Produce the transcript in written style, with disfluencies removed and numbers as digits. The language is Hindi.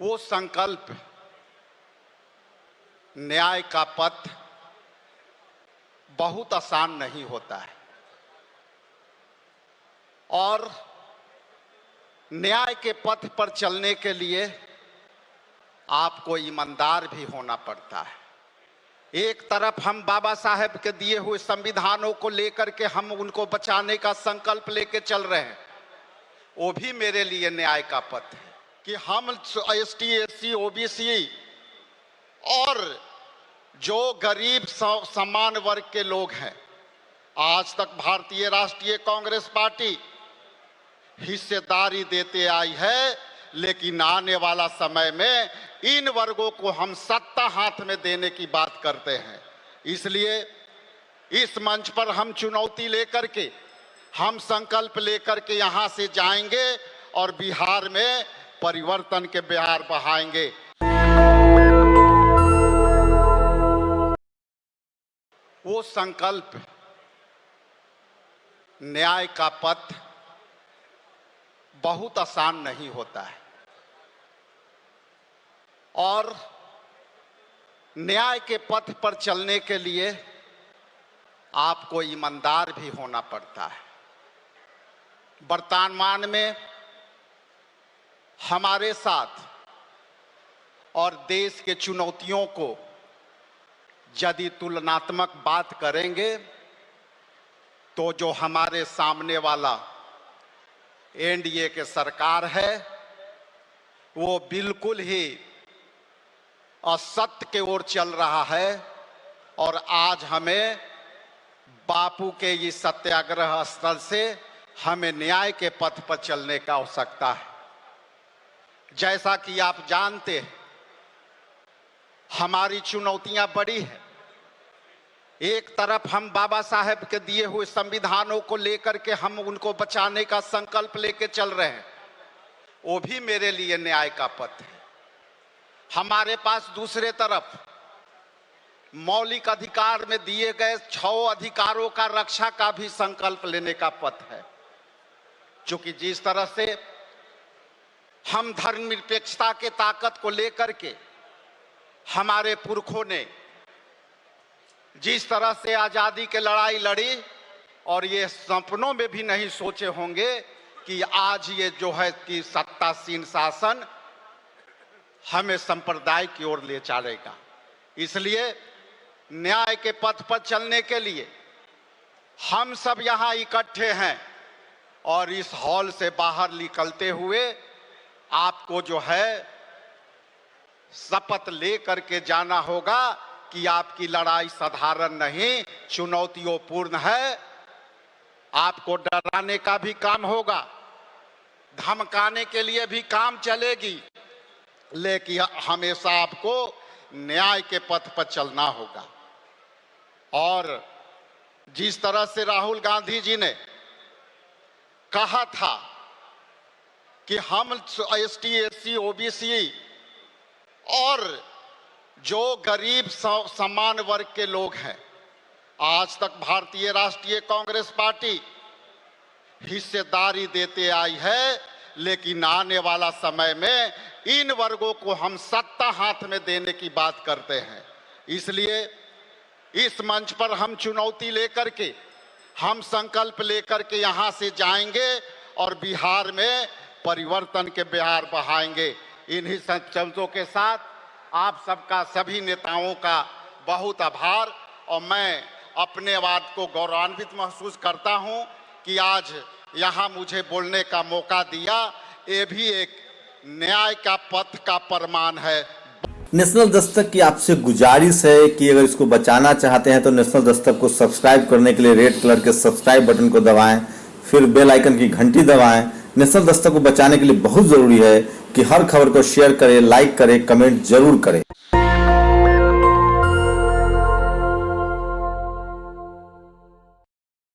वो संकल्प न्याय का पथ बहुत आसान नहीं होता है और न्याय के पथ पर चलने के लिए आपको ईमानदार भी होना पड़ता है। एक तरफ हम बाबा साहेब के दिए हुए संविधानों को लेकर के हम उनको बचाने का संकल्प लेके चल रहे हैं, वो भी मेरे लिए न्याय का पथ है कि हम एसटी, एससी, ओबीसी और जो गरीब समान वर्ग के लोग हैं, आज तक भारतीय राष्ट्रीय कांग्रेस पार्टी हिस्सेदारी देते आई है, लेकिन आने वाला समय में इन वर्गों को हम सत्ता हाथ में देने की बात करते हैं। इसलिए इस मंच पर हम चुनौती लेकर के, हम संकल्प लेकर के यहां से जाएंगे और बिहार में परिवर्तन के बहार बहाएंगे। वो संकल्प न्याय का पथ बहुत आसान नहीं होता है और न्याय के पथ पर चलने के लिए आपको ईमानदार भी होना पड़ता है। वर्तमान में हमारे साथ और देश के चुनौतियों को यदि तुलनात्मक बात करेंगे तो जो हमारे सामने वाला एनडीए के सरकार है वो बिल्कुल ही असत्य के ओर चल रहा है और आज हमें बापू के इस सत्याग्रह स्थल से हमें न्याय के पथ पर चलने का आवश्यकता है। जैसा कि आप जानते हैं, हमारी चुनौतियां बड़ी हैं। एक तरफ हम बाबा साहेब के दिए हुए संविधानों को लेकर के हम उनको बचाने का संकल्प लेके चल रहे हैं, वो भी मेरे लिए न्याय का पथ है। हमारे पास दूसरे तरफ मौलिक अधिकार में दिए गए 6 अधिकारों का रक्षा का भी संकल्प लेने का पथ है। क्योंकि जिस तरह से हम धर्मनिरपेक्षता के ताकत को लेकर के हमारे पुरखों ने जिस तरह से आजादी की लड़ाई लड़ी और ये सपनों में भी नहीं सोचे होंगे कि आज ये जो है कि सत्तासीन शासन हमें संप्रदाय की ओर ले चलेगा। इसलिए न्याय के पथ पर चलने के लिए हम सब यहाँ इकट्ठे हैं और इस हॉल से बाहर निकलते हुए आपको जो है शपथ ले करके जाना होगा कि आपकी लड़ाई साधारण नहीं, चुनौतियों पूर्ण है। आपको डराने का भी काम होगा, धमकाने के लिए भी काम चलेगी, लेकिन हमेशा आपको न्याय के पथ पर चलना होगा। और जिस तरह से राहुल गांधी जी ने कहा था कि हम एसटी, एससी, ओबीसी और जो गरीब समान वर्ग के लोग हैं, आज तक भारतीय राष्ट्रीय कांग्रेस पार्टी हिस्सेदारी देते आई है, लेकिन आने वाला समय में इन वर्गों को हम सत्ता हाथ में देने की बात करते हैं। इसलिए इस मंच पर हम चुनौती लेकर के, हम संकल्प लेकर के यहां से जाएंगे और बिहार में परिवर्तन के बहार बहाएंगे। इन्हीं शब्दों के साथ आप सबका, सभी नेताओं का बहुत आभार और मैं अपने बात को गौरवान्वित महसूस करता हूं कि आज यहां मुझे बोलने का मौका दिया। ये भी एक न्याय का पथ का प्रमाण है। नेशनल दस्तक की आपसे गुजारिश है कि अगर इसको बचाना चाहते हैं तो नेशनल दस्तक को सब्सक्राइब करने के लिए रेड कलर के सब्सक्राइब बटन को दबाएं, फिर बेल आइकन की घंटी दबाएं। नेशनल दस्तक को बचाने के लिए बहुत जरूरी है कि हर खबर को शेयर करें, लाइक करें, कमेंट जरूर करें।